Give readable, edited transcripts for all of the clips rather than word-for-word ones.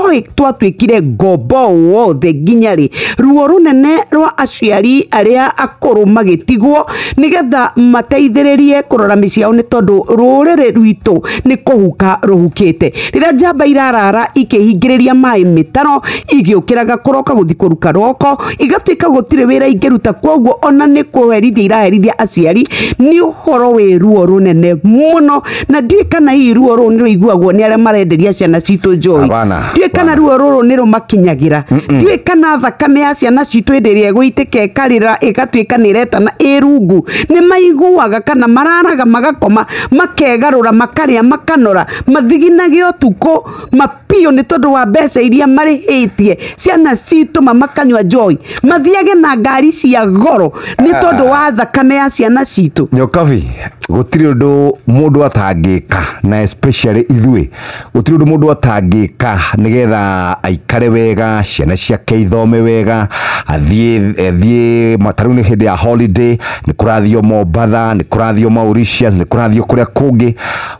njohi twatwikire ngombo wothe nginyari ruo runene rwa aciari aria akuru magitigwo nigetha mateithiririe kurora miciao ni tondu rurire rwitu ni kuhuka ruhukite rira njamba irarara ikihingiriria mai mitaro igiukiraga kuroka guthi kuruka roko igatwika gutire wira ingeruta kwoguo ona ni kuherithia iraherithia aciari ni uhoro wi ruo runene muno na ndiye kana hii ruo ru ni ruiguagwo ni aria marenderia ciana citu njohi ndiye kana ruo ruru ni rumakinyagira ndiye kana thakame ya ciana citu enderia guitike karira igatwika ni retana irungu ni maiguaga kana mararaga magakoma makegarura makaria makanora mathiginage utuko mapio ni tondu wa mbeca iria marihitie ciana citu makanywa njohi mathiage na ngari cia goro ni tondu wa thakame ya ciana citu Nyokabi gutiri undu mundu atangika na especially ithwe gutiri undu mundu atangika nigetha aikare wega ciana ciake ithome wega athie mataruni hindi ya holiday ni kurathio Mombatha ni kurathio Mauritius ni kurathio kuria kungi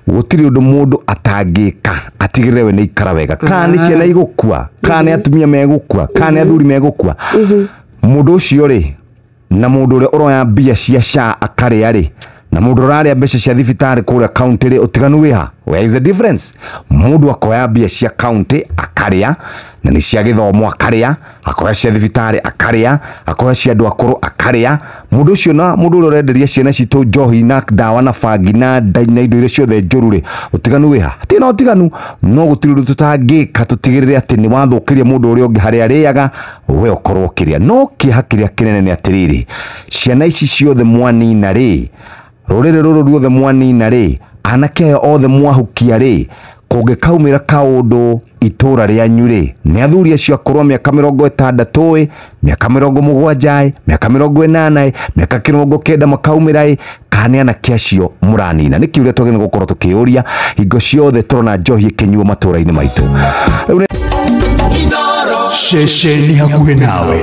gutiri undu mundu atangika atigire we ni ikara wega kana ciana igukua kana atumia megukua kana athuri megukua mundu ucio ri na mundu uria uroya mbia cia SHA akaria ri na mundu raria mbeca cia thibitari kuria county ri utiganu wiha where is the difference mundu akoya mbia cia county akaria na ni cia githomo akaria akoya cia thibitari akaria akoya cia andu akuru akaria mundu ucio na mundu uria urenderia ciana citu njohi na dawa na bangi na indo iria ciothe njuru ri utiganu wiha ati no utiganu no gutiri undu tutangika tutigirire ati ni wathukiria mundu uria ungi haria ariaga we ukorwo kiria no kiha kiria kinene ni atiriri ciana ici ciothe mwanina ri rurire ruru ruothe mwanina ri anake othe mwahukia ri kungikaumira kaundu itura rianyu ri ni athuri acio akorwo miaka 60 miaka 70 miaka 80 miaka 90 makaumira ri kana anake acio muranina niki uria twagene gukorwo tukiuria hingo ciothe turona njohi ikinyuo matura-ini maitu Sheshe ni hakuhe nawe.